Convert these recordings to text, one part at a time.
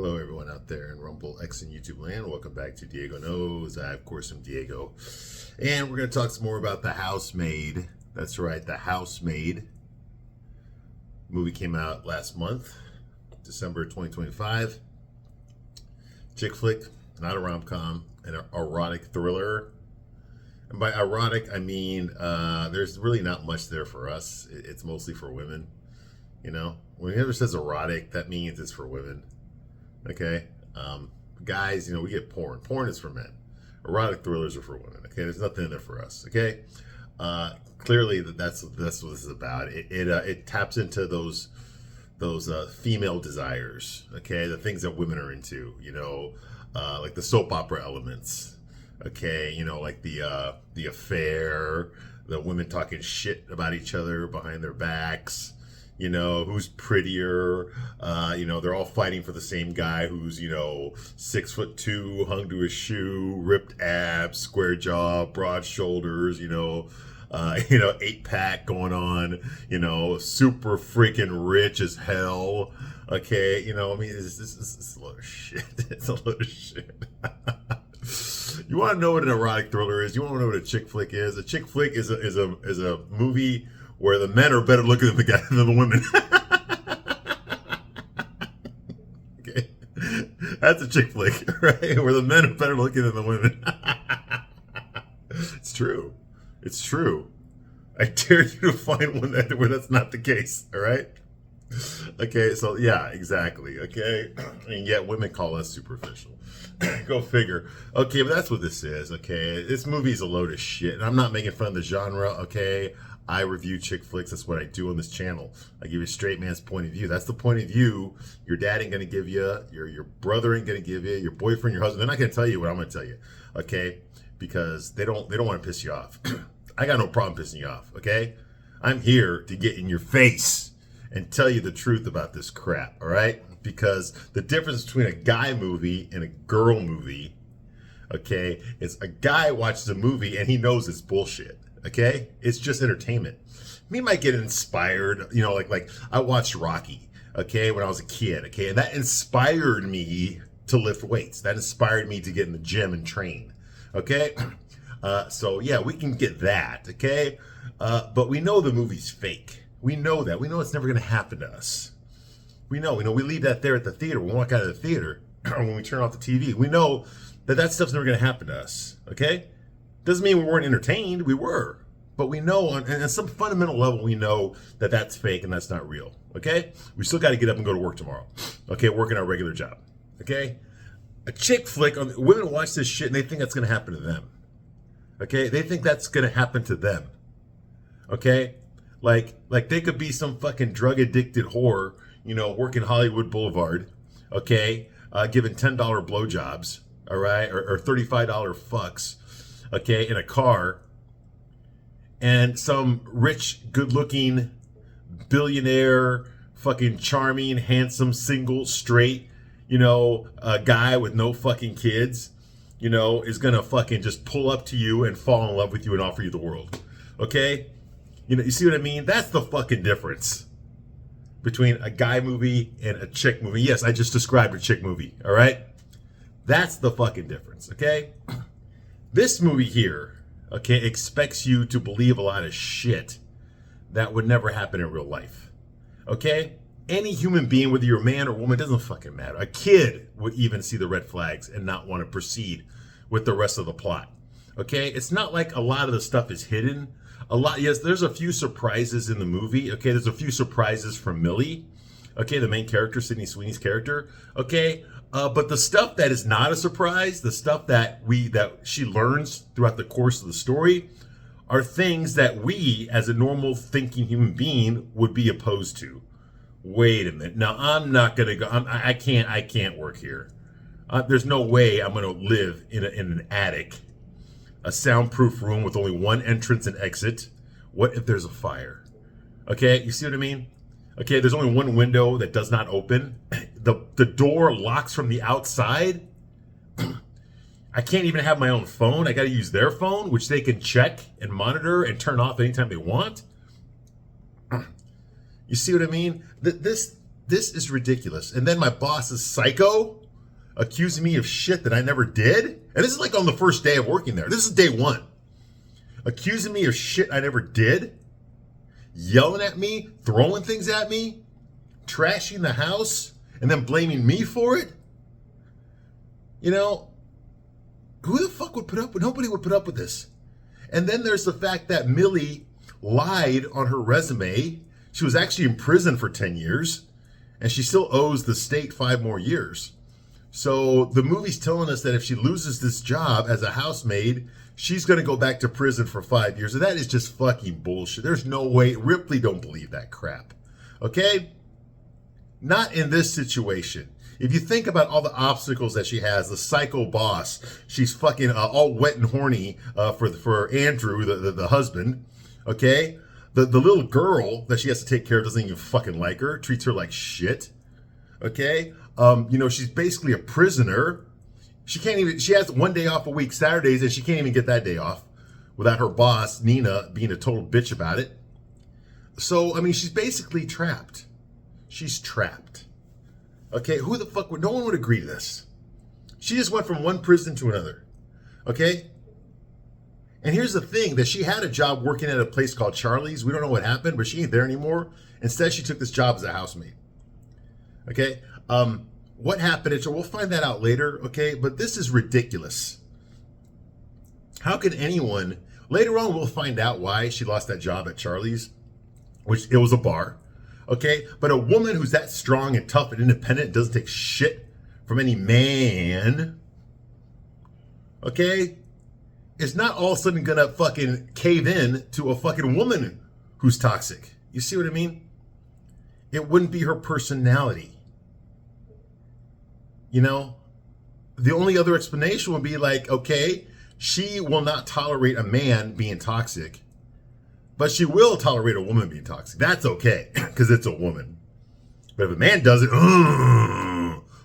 Hello, everyone out there in Rumble, X, and YouTube land. Welcome back to Diego Knows. I, of course, am Diego. And we're going to talk some more about The Housemaid. That's right, The Housemaid. Movie came out last month, December 2025. Chick flick, not a rom-com, an erotic thriller. And by erotic, I mean there's really not much there for us. It's mostly for women. You know, when he ever says erotic, that means it's for women. Okay, guys, we get porn. Porn is for men. Erotic thrillers are for women. Okay, there's nothing in there for us. Okay, clearly that's what this is about. It taps into those female desires. Okay, the things that women are into. Like the soap opera elements. Okay, like the affair, the women talking shit about each other behind their backs. Who's prettier, they're all fighting for the same guy who's, 6'2", hung to his shoe, ripped abs, square jaw, broad shoulders, 8-pack going on, super freaking rich as hell. Okay. It's a load of shit. It's a load of shit. You want to know what an erotic thriller is? You want to know what a chick flick is? A chick flick is a movie where the men are better looking than the women. Okay, that's a chick flick, right? Where the men are better looking than the women. It's true. It's true. I dare you to find one where that's not the case. All right. Okay, so yeah, exactly. Okay, and yet women call us superficial. Go figure. Okay, but that's what this is. Okay, this movie is a load of shit, and I'm not making fun of the genre. Okay. I review chick flicks. That's what I do on this channel. I give you a straight man's point of view. That's the point of view your dad ain't going to give you, your brother ain't going to give you, your boyfriend, your husband. They're not going to tell you what I'm going to tell you, okay? Because they don't want to piss you off. I got no problem pissing you off, okay? I'm here to get in your face and tell you the truth about this crap, all right? Because the difference between a guy movie and a girl movie, okay, is a guy watches a movie and he knows it's bullshit. Okay, it's just entertainment. Me might get inspired, like I watched Rocky, okay, when I was a kid, okay, and that inspired me to lift weights. That inspired me to get in the gym and train, okay. So yeah, we can get that, okay, but we know the movie's fake. We know that. We know it's never going to happen to us. We know. We leave that there at the theater. We walk out of the theater, or when we turn off the TV. We know that stuff's never going to happen to us, okay. Doesn't mean we weren't entertained. We were. But we know on some fundamental level, we know that that's fake and that's not real. Okay? We still got to get up and go to work tomorrow. Okay? Working our regular job. Okay? A chick flick, women watch this shit and they think that's going to happen to them. Okay? They think that's going to happen to them. Okay? Like they could be some fucking drug addicted whore, working Hollywood Boulevard. Okay? Giving $10 blowjobs. All right? Or $35 fucks. Okay, in a car, and some rich, good-looking, billionaire, fucking charming, handsome, single, straight, a guy with no fucking kids, is gonna fucking just pull up to you and fall in love with you and offer you the world. Okay? You see what I mean? That's the fucking difference between a guy movie and a chick movie. Yes, I just described a chick movie, all right? That's the fucking difference, okay? This movie here, okay, expects you to believe a lot of shit that would never happen in real life. Okay? Any human being, whether you're a man or woman, doesn't fucking matter. A kid would even see the red flags and not want to proceed with the rest of the plot. Okay? It's not like a lot of the stuff is hidden. Yes, there's a few surprises in the movie. Okay, there's a few surprises from Millie. Okay, the main character, Sydney Sweeney's character. Okay? But the stuff that is not a surprise, the stuff that she learns throughout the course of the story, are things that we, as a normal thinking human being, would be opposed to. Wait a minute. Now I'm not gonna go. I can't work here. There's no way I'm gonna live in an attic, a soundproof room with only one entrance and exit. What if there's a fire? Okay, you see what I mean? Okay, there's only one window that does not open. The door locks from the outside. I can't even have my own phone. I got to use their phone, which they can check and monitor and turn off anytime they want. You see what I mean? This This is ridiculous. And then my boss is psycho, accusing me of shit that I never did. And this is like on the first day of working there. This is day one. Accusing me of shit I never did, yelling at me, throwing things at me, trashing the house, and then blaming me for it. You know, who the fuck would put up with, nobody would put up with this. And then there's the fact that Millie lied on her resume. She was actually in prison for 10 years, and she still owes the state 5 more years. So the movie's telling us that if she loses this job as a housemaid, she's going to go back to prison for 5 years. And that is just fucking bullshit. There's no way. Ripley don't believe that crap. Okay? Not in this situation. If you think about all the obstacles that she has, the psycho boss, she's fucking all wet and horny for Andrew, the husband. Okay? The little girl that she has to take care of doesn't even fucking like her, treats her like shit. Okay? You know, she's basically a prisoner. She has 1 day off a week, Saturdays, and she can't even get that day off without her boss, Nina, being a total bitch about it. So, I mean, she's basically trapped. She's trapped. Okay, who the fuck would, no one would agree to this. She just went from one prison to another. Okay? And here's the thing, that she had a job working at a place called Charlie's. We don't know what happened, but she ain't there anymore. Instead, she took this job as a housemaid. Okay? What happened? We'll find that out later, okay? But this is ridiculous. How can anyone, later on we'll find out why she lost that job at Charlie's, which it was a bar, okay? But a woman who's that strong and tough and independent, doesn't take shit from any man, okay, is not all of a sudden gonna fucking cave in to a fucking woman who's toxic. You see what I mean? It wouldn't be her personality. You know, the only other explanation would be like, okay, she will not tolerate a man being toxic, but she will tolerate a woman being toxic. That's okay, because it's a woman. But if a man does it,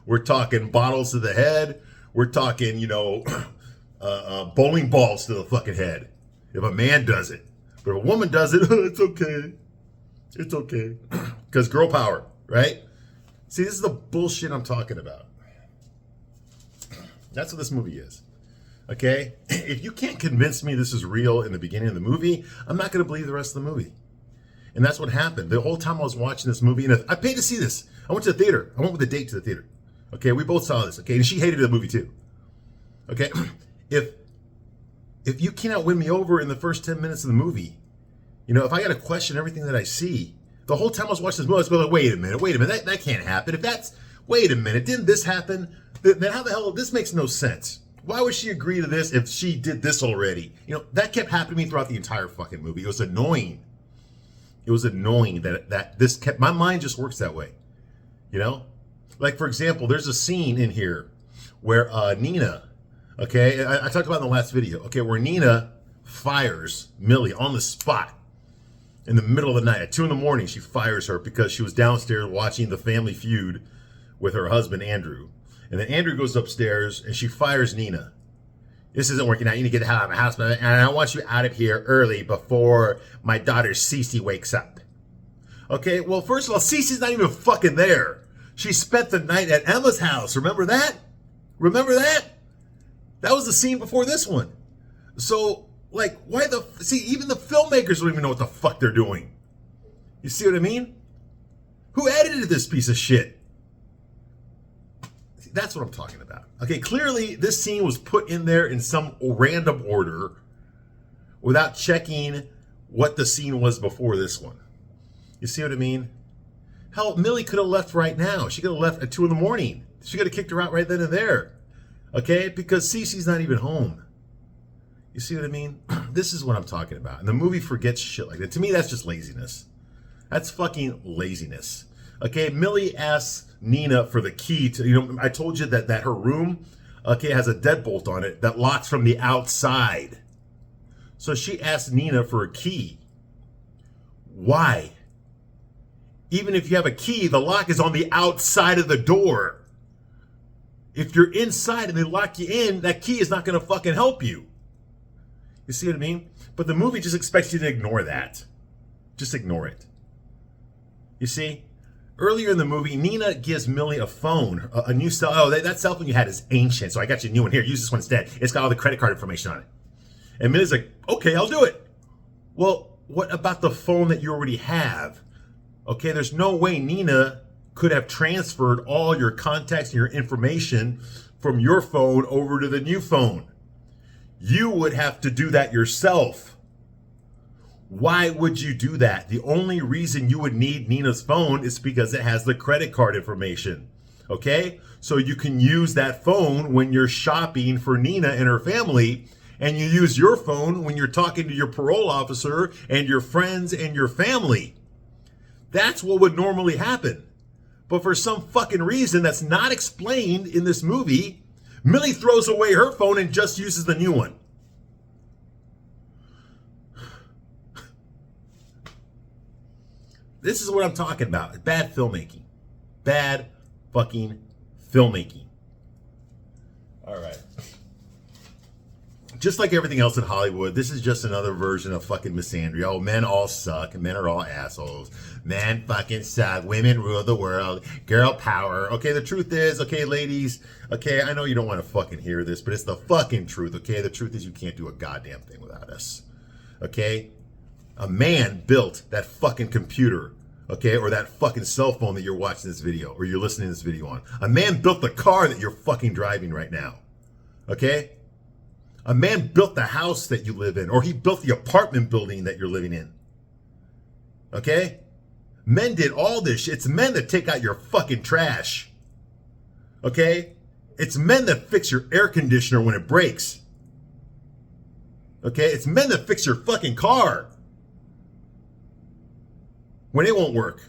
we're talking bottles to the head. We're talking, you know, bowling balls to the fucking head. If a man does it. But if a woman does it, it's okay. It's okay. Because girl power, right? See, this is the bullshit I'm talking about. That's what this movie is. Okay? If you can't convince me this is real in the beginning of the movie, I'm not going to believe the rest of the movie. And that's what happened. The whole time I was watching this movie, and I paid to see this. I went to the theater. I went with a date to the theater. Okay? We both saw this. Okay? And she hated the movie too. Okay? If you cannot win me over in the first 10 minutes of the movie, you know, if I got to question everything that I see, the whole time I was watching this movie, I was like, wait a minute, that can't happen. Wait a minute, didn't this happen? Then how the hell, this makes no sense. Why would she agree to this if she did this already? You know, that kept happening to me throughout the entire fucking movie. It was annoying. It was annoying that this kept, my mind just works that way. You know? Like, for example, there's a scene in here where Nina, okay, I talked about in the last video, okay, where Nina fires Millie on the spot. In the middle of the night, at 2 a.m, she fires her because she was downstairs watching the Family Feud with her husband, Andrew. And then Andrew goes upstairs and she fires Nina. This isn't working out. You need to get the hell out of my house, and I want you out of here early before my daughter Cece wakes up. Okay, well, first of all, Cece's not even fucking there. She spent the night at Emma's house. Remember that? Remember that? That was the scene before this one. So, like, even the filmmakers don't even know what the fuck they're doing. You see what I mean? Who edited this piece of shit? See, that's what I'm talking about. Okay, clearly this scene was put in there in some random order without checking what the scene was before this one. You see what I mean? Hell, Millie could have left right now. She could have left at 2 a.m. She could have kicked her out right then and there. Okay, because Cece's not even home. You see what I mean? This is what I'm talking about. And the movie forgets shit like that. To me, that's just laziness. That's fucking laziness. Okay, Millie asks Nina for the key to, you know, I told you that her room, okay, has a deadbolt on it that locks from the outside. So she asks Nina for a key. Why? Even if you have a key, the lock is on the outside of the door. If you're inside and they lock you in, that key is not going to fucking help you. You see what I mean? But the movie just expects you to ignore that. Just ignore it. You see? Earlier in the movie, Nina gives Millie a phone, a new cell. Oh, that cell phone you had is ancient, so I got you a new one. Here, use this one instead. It's got all the credit card information on it. And Millie's like, okay, I'll do it. Well, what about the phone that you already have? Okay, there's no way Nina could have transferred all your contacts and your information from your phone over to the new phone. You would have to do that yourself. Why would you do that? The only reason you would need Nina's phone is because it has the credit card information. Okay? So you can use that phone when you're shopping for Nina and her family, and you use your phone when you're talking to your parole officer and your friends and your family. That's what would normally happen. But for some fucking reason that's not explained in this movie, Millie throws away her phone and just uses the new one. This is what I'm talking about. Bad filmmaking. Bad fucking filmmaking. All right. Just like everything else in Hollywood, this is just another version of fucking misandry. Oh, men all suck and men are all assholes. Men fucking suck. Women rule the world. Girl power. Okay, the truth is, okay, ladies, okay, I know you don't want to fucking hear this, but it's the fucking truth, okay? The truth is you can't do a goddamn thing without us. Okay? A man built that fucking computer, okay, or that fucking cell phone that you're watching this video or you're listening to this video on. A man built the car that you're fucking driving right now. Okay? A man built the house that you live in, or he built the apartment building that you're living in. Okay? Men did all this shit. It's men that take out your fucking trash. Okay? It's men that fix your air conditioner when it breaks. Okay? It's men that fix your fucking car when it won't work.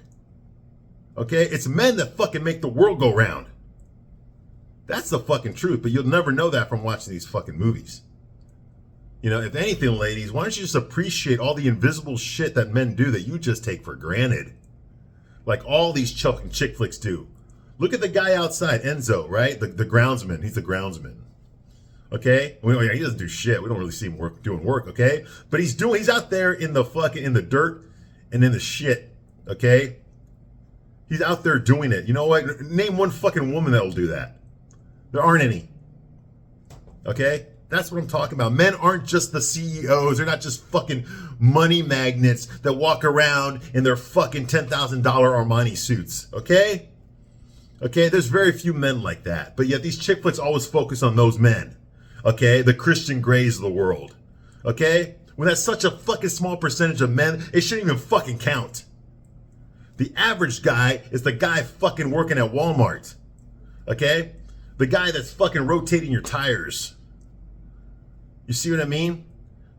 Okay? It's men that fucking make the world go round. That's the fucking truth, but you'll never know that from watching these fucking movies. You know, if anything, ladies, why don't you just appreciate all the invisible shit that men do that you just take for granted? Like all these chick flicks do. Look at the guy outside, Enzo, right? The groundsman. He's the groundsman. Okay? He doesn't do shit. We don't really see him doing work, okay? But he's out there in the dirt and in the shit, okay? He's out there doing it. You know what? Name one fucking woman that'll do that. There aren't any. Okay? That's what I'm talking about. Men aren't just the CEOs. They're not just fucking money magnets that walk around in their fucking $10,000 Armani suits. Okay? Okay? There's very few men like that. But yet these chick flicks always focus on those men. Okay? The Christian Greys of the world. Okay? When that's such a fucking small percentage of men, it shouldn't even fucking count. The average guy is the guy fucking working at Walmart. Okay? The guy that's fucking rotating your tires. You see what I mean?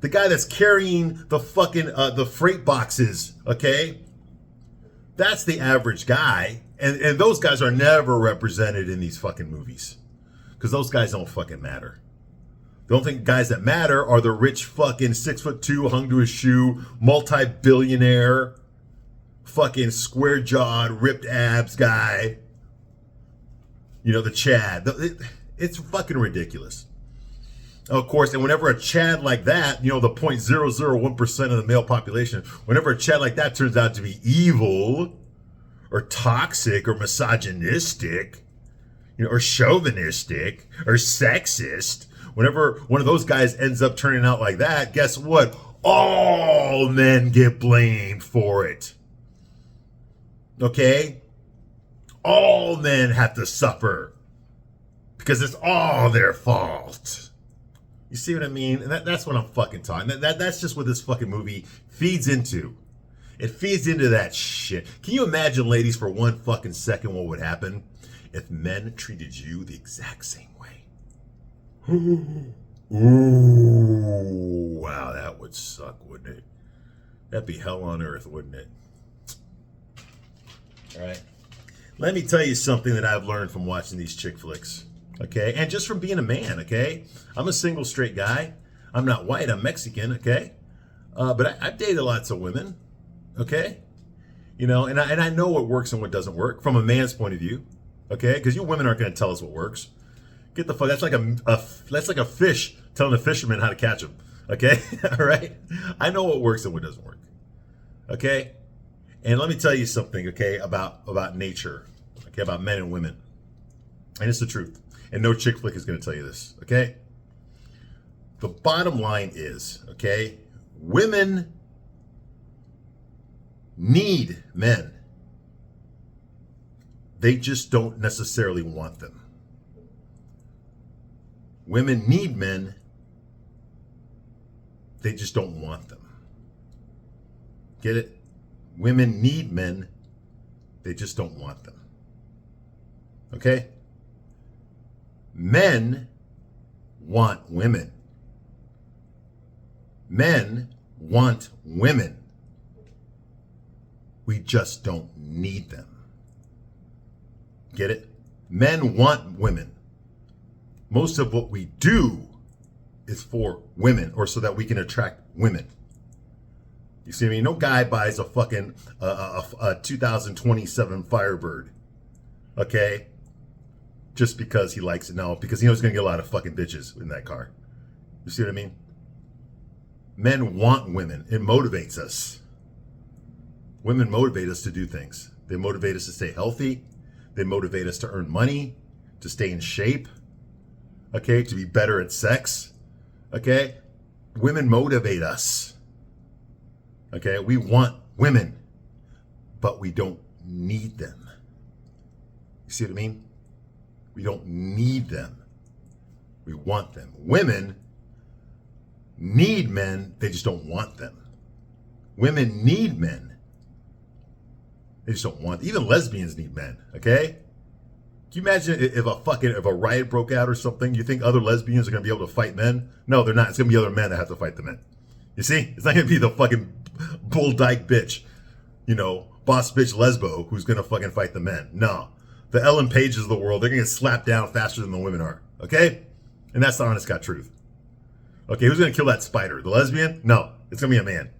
The guy that's carrying the fucking, the freight boxes, okay? That's the average guy. And those guys are never represented in these fucking movies. Because those guys don't fucking matter. The only guys that matter are the rich fucking 6'2", hung to his shoe, multi-billionaire, fucking square-jawed, ripped abs guy. You know, the Chad. It's fucking ridiculous. Of course, and whenever a Chad like that, you know, the 0.001% of the male population, whenever a Chad like that turns out to be evil or toxic or misogynistic, you know, or chauvinistic or sexist, whenever one of those guys ends up turning out like that, guess what? All men get blamed for it. Okay? All men have to suffer because it's all their fault. You see what I mean? And that's what I'm fucking talking. That's just what this fucking movie feeds into. It feeds into that shit. Can you imagine, ladies, for one fucking second what would happen if men treated you the exact same way? Ooh, wow, that would suck, wouldn't it? That'd be hell on earth, wouldn't it? All right. Let me tell you something that I've learned from watching these chick flicks. Okay, and just from being a man, okay? I'm a single straight guy. I'm not white, I'm Mexican, okay? But I've dated lots of women, okay? You know, and I know what works and what doesn't work from a man's point of view, okay? Because you women aren't going to tell us what works. Get the fuck, that's like a fish telling a fisherman how to catch him, okay? All right? I know what works and what doesn't work, okay? And let me tell you something, okay, about nature, okay, about men and women. And it's the truth. And no chick flick is going to tell you this, okay? The bottom line is, okay, women need men. They just don't necessarily want them. Women need men. They just don't want them. Get it? Women need men. They just don't want them. Okay? Men want women. Men want women. We just don't need them. Get it? Men want women. Most of what we do is for women, or so that we can attract women. You see what I mean? No guy buys a fucking a 2027 Firebird, okay? Just because he likes it. No, because he knows he's gonna get a lot of fucking bitches in that car. You see what I mean? Men want women. It motivates us. Women motivate us to do things. They motivate us to stay healthy. They motivate us to earn money, to stay in shape, okay, to be better at sex, okay? Women motivate us, okay? We want women, but we don't need them. You see what I mean? We don't need them. We want them. Women need men, they just don't want them. Women need men. They just don't want. Even lesbians need men. Okay. Can you imagine if a riot broke out or something? You think other lesbians are gonna be able to fight men? No, they're not. It's gonna be other men that have to fight the men. You see, it's not gonna be the fucking bull dyke bitch, boss bitch lesbo who's gonna fucking fight the men. No, the Ellen Pages of the world, they're gonna get slapped down faster than the women are. Okay, and that's the honest God truth. Okay, who's gonna kill that spider? The lesbian? No, it's gonna be a man.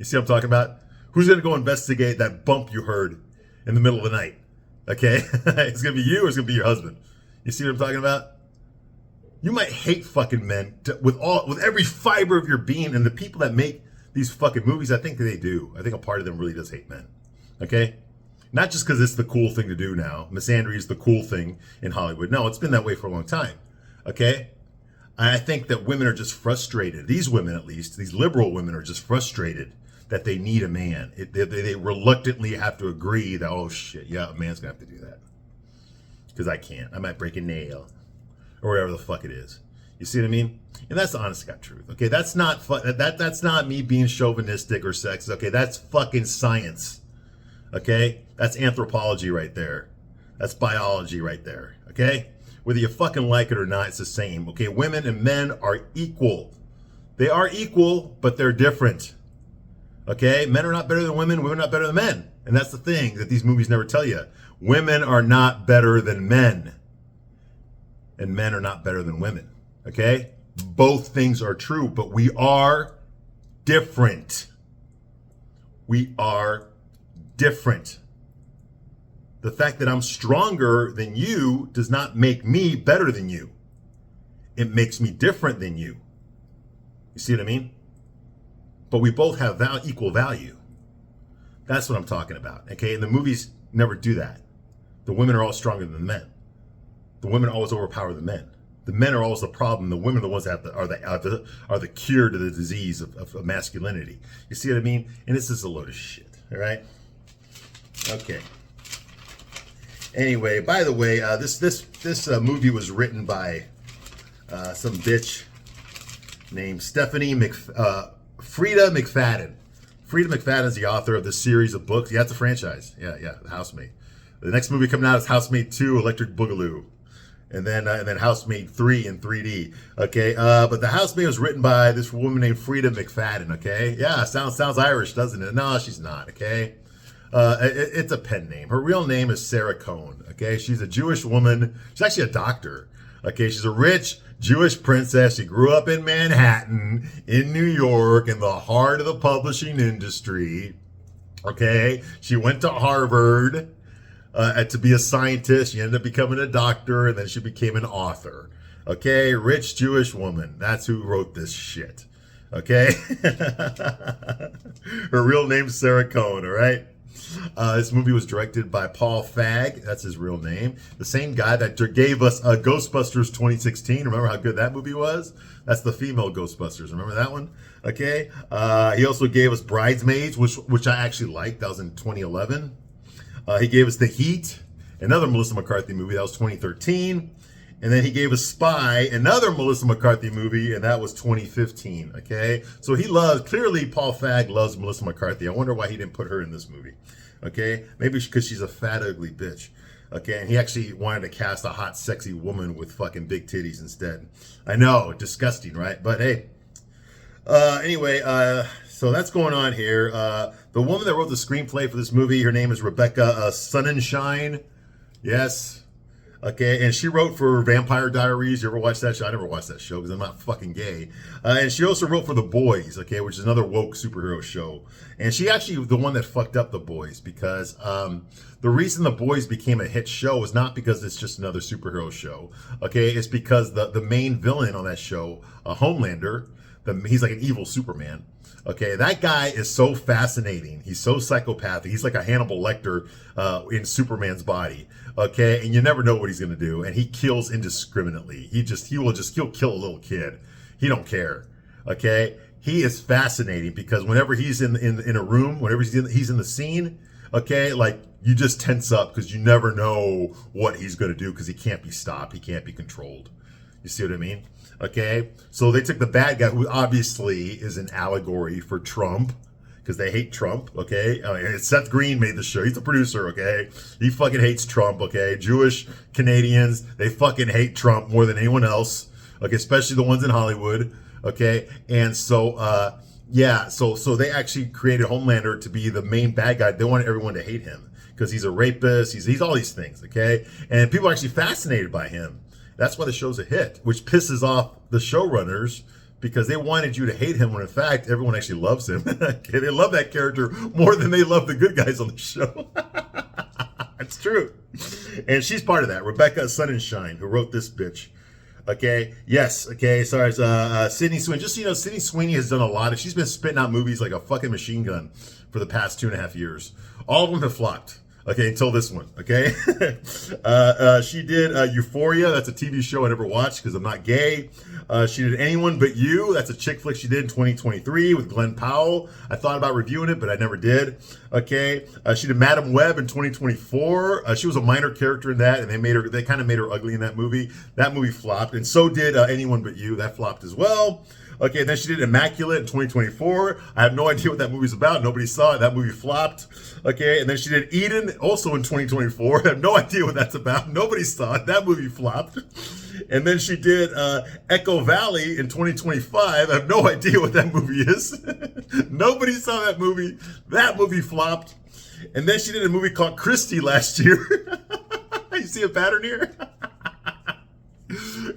You see what I'm talking about? Who's going to go investigate that bump you heard in the middle of the night? Okay? It's going to be you or it's going to be your husband. You see what I'm talking about? You might hate fucking men with every fiber of your being, and the people that make these fucking movies, I think they do. I think a part of them really does hate men. Okay? Not just because it's the cool thing to do now. Misandry is the cool thing in Hollywood. No, it's been that way for a long time. Okay? I think that women are just frustrated. These women, at least, these liberal women are just frustrated that they need a man. They reluctantly have to agree that, oh shit, yeah, a man's gonna have to do that. Because I can't. I might break a nail. Or whatever the fuck it is. You see what I mean? And that's the honest to God truth. Okay, that's not that's not me being chauvinistic or sexist. Okay, that's fucking science. Okay? That's anthropology right there. That's biology right there. Okay? Whether you fucking like it or not, it's the same. Okay, women and men are equal. They are equal, but they're different. Okay, men are not better than women are not better than men. And that's the thing that these movies never tell you. Women are not better than men. And men are not better than women. Okay? Both things are true, but we are different. We are different. The fact that I'm stronger than you does not make me better than you. It makes me different than you. You see what I mean? But we both have equal value. That's what I'm talking about. Okay, and the movies never do that. The women are all stronger than the men. The women always overpower the men. The men are always the problem. The women are the ones that are the cure to the disease of masculinity. You see what I mean? And this is a load of shit. All right. Okay. Anyway, by the way, this movie was written by some bitch named Frida McFadden. Frida McFadden is the author of the series of books. Yeah, it's a franchise. Yeah, The Housemaid. The next movie coming out is Housemaid 2, Electric Boogaloo. And then Housemaid 3 in 3D. Okay, but The Housemaid was written by this woman named Frida McFadden, okay? Yeah, sounds Irish, doesn't it? No, she's not, okay? It's a pen name. Her real name is Sarah Cohn, okay? She's a Jewish woman. She's actually a doctor, okay? She's a rich Jewish princess. She grew up in Manhattan, in New York, in the heart of the publishing industry, okay? She went to Harvard to be a scientist. She ended up becoming a doctor, and then she became an author, okay? Rich Jewish woman. That's who wrote this shit, Okay? Her real name's Sarah Cohen, all right? This movie was directed by Paul Feig. That's his real name. The same guy that gave us Ghostbusters 2016. Remember how good that movie was? That's the female Ghostbusters. Remember that one? Okay. He also gave us Bridesmaids, which I actually liked. That was in 2011. He gave us The Heat, another Melissa McCarthy movie. That was 2013. And then he gave us Spy, another Melissa McCarthy movie, and that was 2015, okay? So clearly Paul Feig loves Melissa McCarthy. I wonder why he didn't put her in this movie, okay? Maybe because she's a fat, ugly bitch, okay? And he actually wanted to cast a hot, sexy woman with fucking big titties instead. I know, disgusting, right? But hey, anyway, so that's going on here. The woman that wrote the screenplay for this movie, her name is Rebecca Sonnenschein. Yes. Okay, and she wrote for Vampire Diaries. You ever watch that show? I never watched that show because I'm not fucking gay. And she also wrote for The Boys, okay, which is another woke superhero show. And she actually the one that fucked up The Boys because the reason The Boys became a hit show is not because it's just another superhero show, okay? It's because the main villain on that show, Homelander, he's like an evil Superman. Okay, that guy is so fascinating. He's so psychopathic. He's like a Hannibal Lecter in Superman's body. Okay, and you never know what he's gonna do, and he kills indiscriminately. He'll kill a little kid. He don't care. Okay, he is fascinating because whenever he's in a room, whenever he's in the scene, okay, like you just tense up because you never know what he's gonna do because he can't be stopped. He can't be controlled. You see what I mean? Okay, so they took the bad guy, who obviously is an allegory for Trump, because they hate Trump, okay? Seth Green made the show. He's the producer, okay? He fucking hates Trump, okay? Jewish Canadians, they fucking hate Trump more than anyone else, okay? Especially the ones in Hollywood, okay? And so, yeah, so they actually created Homelander to be the main bad guy. They wanted everyone to hate him because he's a rapist. He's all these things, okay? And people are actually fascinated by him. That's why the show's a hit, which pisses off the showrunners because they wanted you to hate him when in fact everyone actually loves him. Okay, they love that character more than they love the good guys on the show. It's true. And she's part of that. Rebecca Sonnenschein, who wrote this bitch. Okay, yes, okay, sorry, Sydney Sweeney. Just so you know, Sydney Sweeney has done a lot. She's been spitting out movies like a fucking machine gun for the past 2.5 years. All of them have flopped. Okay, until this one, okay? She did Euphoria. That's a TV show I never watched because I'm not gay. She did Anyone But You. That's a chick flick she did in 2023 with Glenn Powell. I thought about reviewing it, but I never did. Okay, she did Madam Web in 2024. She was a minor character in that, and they kind of made her ugly in that movie. That movie flopped, and so did Anyone But You. That flopped as well. Okay, then she did Immaculate in 2024. I have no idea what that movie's about. Nobody saw it. That movie flopped. Okay, and then she did Eden also in 2024. I have no idea what that's about. Nobody saw it. That movie flopped. And then she did Echo Valley in 2025. I have no idea what that movie is. Nobody saw that movie. That movie flopped. And then she did a movie called Christie last year. You see a pattern here?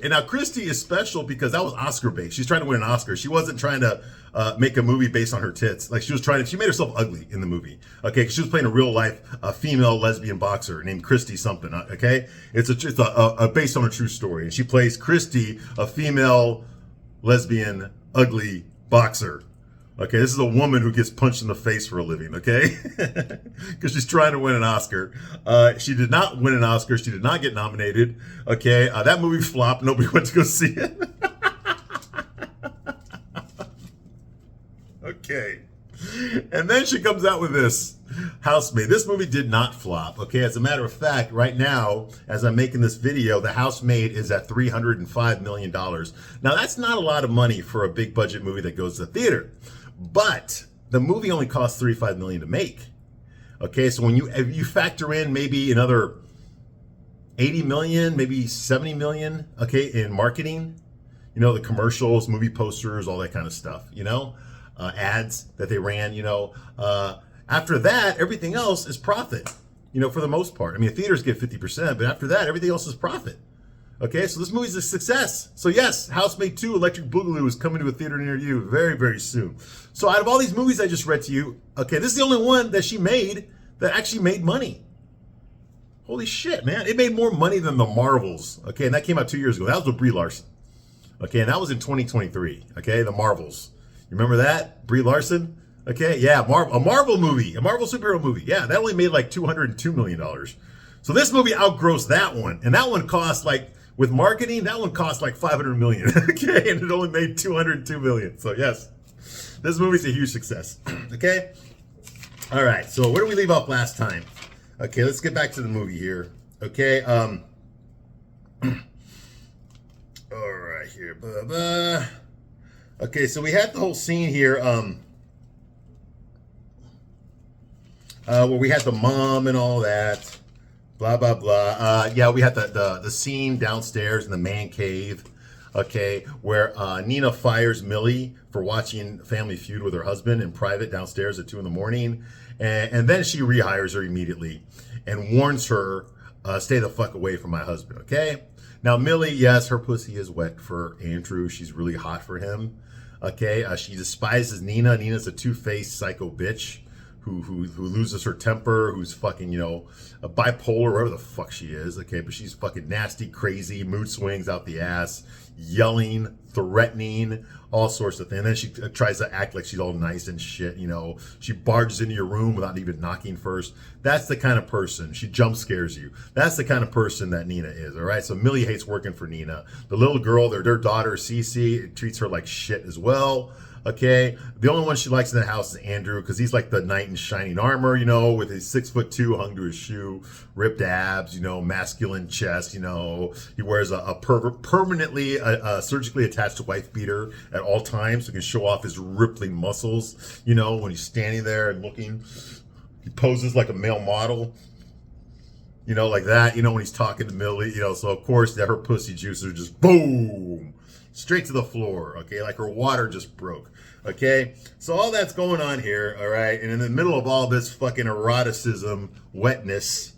And now Christie is special because that was Oscar based. She's trying to win an Oscar. She wasn't trying to make a movie based on her tits. Like she made herself ugly in the movie. Okay, 'cause she was playing a real life female lesbian boxer named Christie something. Okay, it's based on a true story, and she plays Christie, a female lesbian ugly boxer. Okay, this is a woman who gets punched in the face for a living, okay? Because she's trying to win an Oscar. She did not win an Oscar. She did not get nominated. Okay, that movie flopped. Nobody went to go see it. Okay. And then she comes out with this, Housemaid. This movie did not flop, okay? As a matter of fact, right now, as I'm making this video, The Housemaid is at $305 million. Now, that's not a lot of money for a big budget movie that goes to the theater. But the movie only cost $35 million to make. Okay, so if you factor in maybe another 80 million, maybe 70 million, okay, in marketing, you know, the commercials, movie posters, all that kind of stuff, you know, ads that they ran, you know, after that, everything else is profit, you know, for the most part. I mean, theaters get 50%, but after that, everything else is profit. Okay, so this movie's a success. So yes, Housemaid 2 Electric Boogaloo is coming to a theater near you very, very soon. So out of all these movies I just read to you, okay, this is the only one that she made that actually made money. Holy shit, man. It made more money than The Marvels. Okay, and that came out 2 years ago. That was with Brie Larson. Okay, and that was in 2023. Okay, The Marvels. You remember that? Brie Larson? Okay, yeah, a Marvel movie, a Marvel superhero movie. Yeah, that only made like $202 million. So this movie outgrossed that one. And that one cost like, with marketing, that one cost like $500 million. Okay, and it only made $202 million. So yes, this movie's a huge success. Okay? All right, so where did we leave off last time? Okay, let's get back to the movie here. Okay, all right here. Okay, so we had the whole scene here where we had the mom and all that. Blah, blah, blah. Yeah, we had the scene downstairs in the man cave. Okay, where Nina fires Millie for watching Family Feud with her husband in private downstairs at 2 a.m. And then she rehires her immediately and warns her, stay the fuck away from my husband, okay? Now, Millie, yes, her pussy is wet for Andrew. She's really hot for him, okay? She despises Nina. Nina's a two-faced psycho bitch who loses her temper, who's fucking, you know, a bipolar, whatever the fuck she is, okay? But she's fucking nasty, crazy, mood swings out the ass, yelling, threatening, all sorts of things. And then she tries to act like she's all nice and shit, you know. She barges into your room without even knocking first. That's the kind of person. She jump scares you. That's the kind of person that Nina is, all right? So Millie hates working for Nina. The little girl, their daughter, Cece, treats her like shit as well. Okay, the only one she likes in the house is Andrew because he's like the knight in shining armor, you know, with his 6'2" hung to his shoe, ripped abs, you know, masculine chest, you know. He wears a permanently surgically attached wife beater at all times so he can show off his rippling muscles, you know, when he's standing there and looking. He poses like a male model, you know, like that, you know, when he's talking to Millie, you know. So, of course, her pussy juices are just boom, straight to the floor, okay, like her water just broke. Okay, so all that's going on here, all right, and in the middle of all this fucking eroticism, wetness,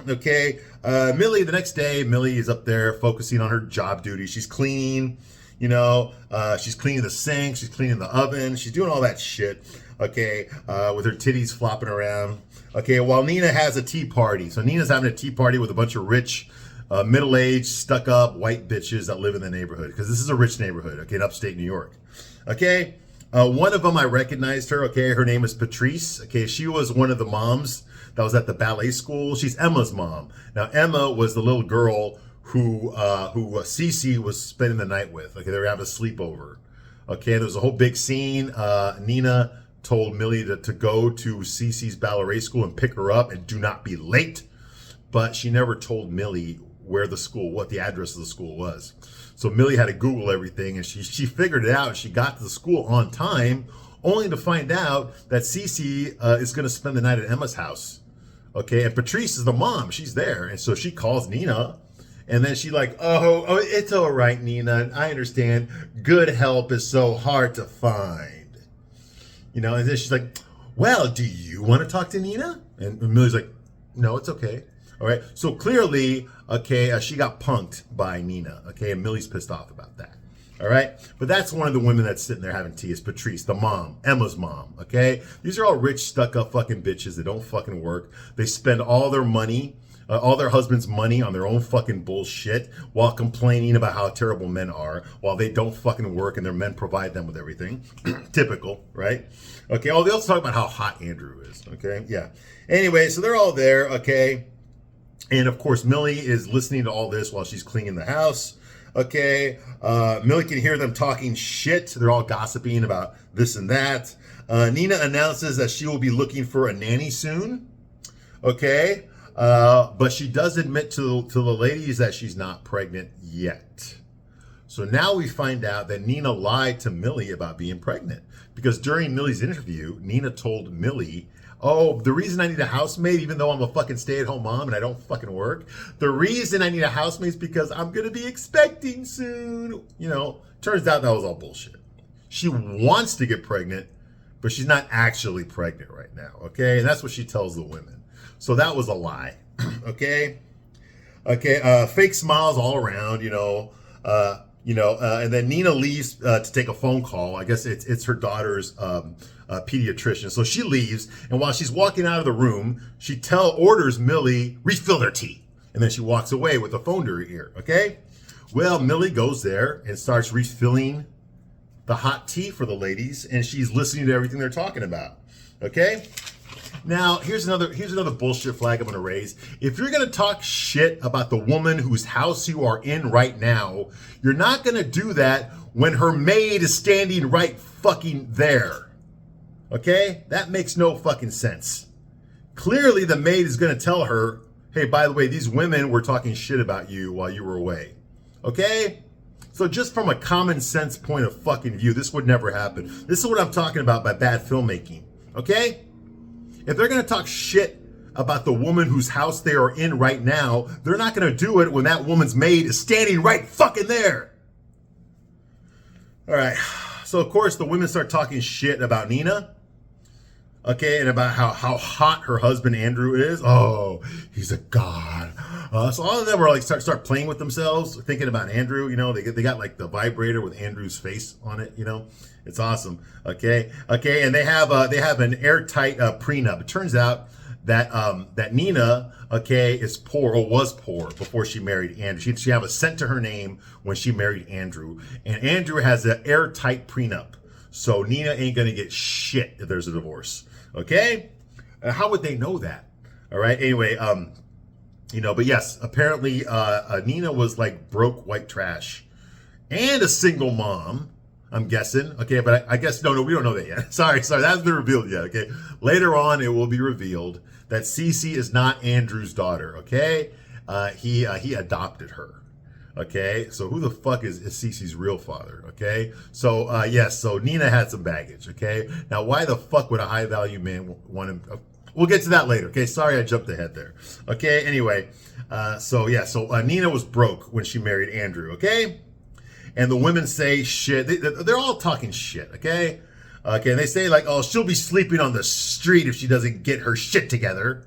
okay, Millie, the next day, Millie is up there focusing on her job duty. She's cleaning, you know, she's cleaning the sink, she's cleaning the oven, she's doing all that shit, okay, with her titties flopping around, okay, while Nina has a tea party. So Nina's having a tea party with a bunch of rich, middle-aged, stuck-up white bitches that live in the neighborhood, because this is a rich neighborhood, okay, in upstate New York, okay. One of them, I recognized her, okay, her name is Patrice, okay, she was one of the moms that was at the ballet school. She's Emma's mom. Now, Emma was the little girl who Cece was spending the night with, okay, they were having a sleepover, okay, there was a whole big scene. Nina told Millie to go to Cece's ballet school and pick her up and do not be late, but she never told Millie where the school, what the address of the school was. So Millie had to Google everything, and she figured it out. She got to the school on time, only to find out that Cece is going to spend the night at Emma's house. Okay, and Patrice is the mom. She's there, and so she calls Nina, and then she like, oh, it's all right, Nina. I understand. Good help is so hard to find. You know, and then she's like, well, do you want to talk to Nina? And Millie's like, no, it's okay. All right, so clearly, okay, she got punked by Nina, okay, and Millie's pissed off about that, all right? But that's one of the women that's sitting there having tea is Patrice, the mom, Emma's mom, okay? These are all rich, stuck-up fucking bitches that don't fucking work. They spend all their money, all their husband's money on their own fucking bullshit while complaining about how terrible men are, while they don't fucking work and their men provide them with everything. Typical, right? Okay, oh, they also talk about how hot Andrew is, okay? Yeah. Anyway, so they're all there, okay? And of course, Millie is listening to all this while she's cleaning the house. Okay, Millie can hear them talking shit. They're all gossiping about this and that. Nina announces that she will be looking for a nanny soon. Okay, but she does admit to the ladies that she's not pregnant yet. So now we find out that Nina lied to Millie about being pregnant. Because during Millie's interview, Nina told Millie, oh, the reason I need a housemaid, even though I'm a fucking stay-at-home mom and I don't fucking work, the reason I need a housemaid is because I'm going to be expecting soon. You know, turns out that was all bullshit. She wants to get pregnant, but she's not actually pregnant right now, okay? And that's what she tells the women. So that was a lie, okay? Okay, fake smiles all around, and then Nina leaves to take a phone call. I guess it's her daughter's pediatrician. So she leaves, and while she's walking out of the room, she orders Millie, refill their tea. And then she walks away with the phone to her ear, okay? Well, Millie goes there and starts refilling the hot tea for the ladies, and she's listening to everything they're talking about. Okay? Now, here's another bullshit flag I'm going to raise. If you're going to talk shit about the woman whose house you are in right now, you're not going to do that when her maid is standing right fucking there. Okay? That makes no fucking sense. Clearly, the maid is going to tell her, hey, by the way, these women were talking shit about you while you were away. Okay? So just from a common sense point of fucking view, this would never happen. This is what I'm talking about by bad filmmaking. Okay? If they're going to talk shit about the woman whose house they are in right now, they're not going to do it when that woman's maid is standing right fucking there. All right. So, of course, the women start talking shit about Nina. Okay, and about how hot her husband Andrew is. Oh, he's a god. So all of them were like start playing with themselves, thinking about Andrew. You know, they got like the vibrator with Andrew's face on it. You know, it's awesome. Okay, and they have an airtight prenup. It turns out that that Nina, okay, is poor or was poor before she married Andrew. She have a cent to her name when she married Andrew, and Andrew has an airtight prenup. So Nina ain't gonna get shit if there's a divorce. Okay? How would they know that? All right. Anyway, you know, but yes, apparently Nina was like broke white trash and a single mom, I'm guessing. Okay, but I guess no, we don't know that yet. Sorry, that hasn't been revealed yet. Okay. Later on, it will be revealed that Cece is not Andrew's daughter. Okay. He adopted her. Okay, so who the fuck is Cece's real father? Okay, so yes, so Nina had some baggage. Okay, now why the fuck would a high value man want him? We'll get to that later. Okay, sorry I jumped ahead there. Okay, anyway, so Nina was broke when she married Andrew. Okay, and the women say shit. They're all talking shit. Okay, and they say like, oh, she'll be sleeping on the street if she doesn't get her shit together.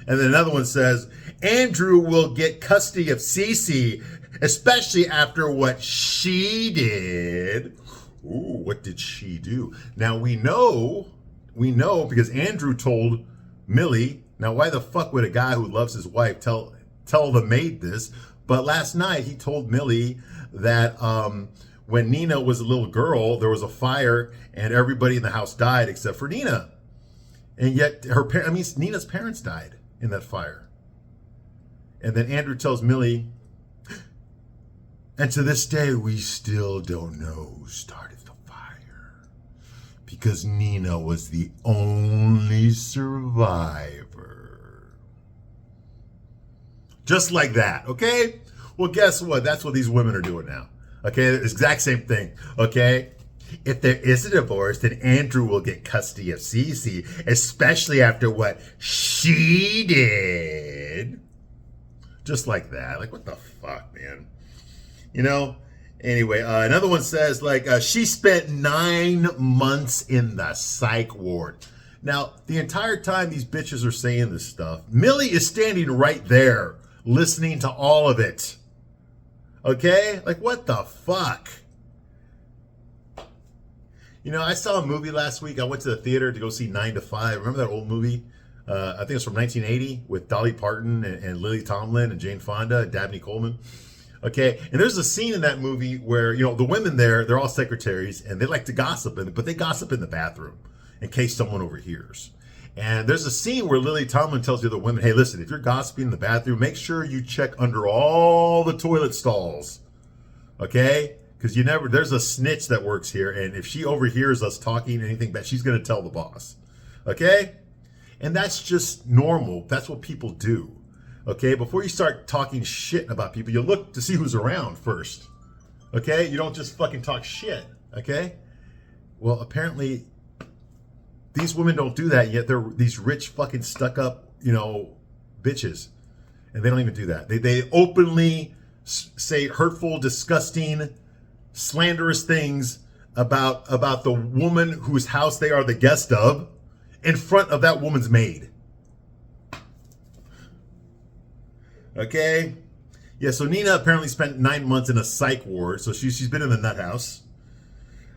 And then another one says, Andrew will get custody of Cece, especially after what she did. Ooh, what did she do? Now we know because Andrew told Millie. Now why the fuck would a guy who loves his wife tell the maid this? But last night he told Millie that when Nina was a little girl, there was a fire and everybody in the house died except for Nina. And yet Nina's parents died in that fire. And then Andrew tells Millie, and to this day, we still don't know who started the fire. Because Nina was the only survivor. Just like that, okay? Well, guess what? That's what these women are doing now. Okay, the exact same thing, okay? If there is a divorce, then Andrew will get custody of Cece, especially after what she did. Just like that. Like, what the fuck, man? You know? Anyway, another one says, like, she spent 9 months in the psych ward. Now, the entire time these bitches are saying this stuff, Millie is standing right there, listening to all of it. Okay? Like, what the fuck? You know, I saw a movie last week. I went to the theater to go see 9 to 5. Remember that old movie? I think it's from 1980 with Dolly Parton and Lily Tomlin and Jane Fonda and Dabney Coleman. Okay, and there's a scene in that movie where, you know, the women there, they're all secretaries and they like to gossip, but they gossip in the bathroom in case someone overhears. And there's a scene where Lily Tomlin tells the other women, hey, listen, if you're gossiping in the bathroom, make sure you check under all the toilet stalls. Okay? Because there's a snitch that works here, and if she overhears us talking anything bad, she's going to tell the boss. Okay? And that's just normal. That's what people do. Okay? Before you start talking shit about people, you look to see who's around first. Okay? You don't just fucking talk shit. Okay? Well, apparently, these women don't do that, yet they're these rich fucking stuck-up, you know, bitches. And they don't even do that. They openly say hurtful, disgusting, slanderous things about the woman whose house they are the guest of in front of that woman's maid. Okay? Yeah, so Nina apparently spent 9 months in a psych ward, so she's been in the nut house.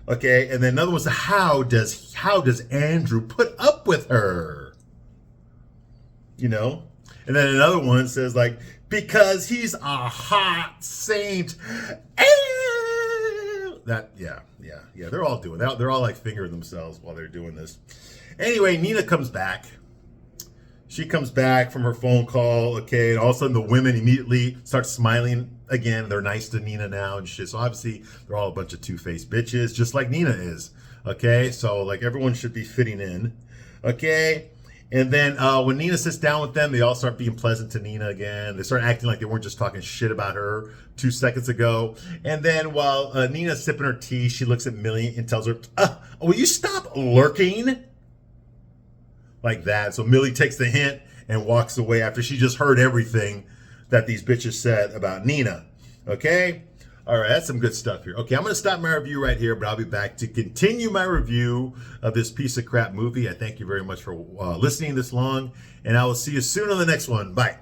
Okay, and then another one said, how does Andrew put up with her? You know? And then another one says, like, because he's a hot saint. yeah. They're all doing that. They're all like fingering themselves while they're doing this. Anyway, Nina comes back. She comes back from her phone call, okay, and all of a sudden the women immediately start smiling again. They're nice to Nina now and shit. So obviously they're all a bunch of two-faced bitches, just like Nina is, okay? So like everyone should be fitting in, okay? And then when Nina sits down with them, they all start being pleasant to Nina again. They start acting like they weren't just talking shit about her 2 seconds ago. And then while Nina's sipping her tea, she looks at Millie and tells her, will you stop lurking? Like that. So Millie takes the hint and walks away after she just heard everything that these bitches said about Nina. Okay? All right, that's some good stuff here. Okay, I'm going to stop my review right here, but I'll be back to continue my review of this piece of crap movie. I thank you very much for listening this long, and I will see you soon on the next one. Bye.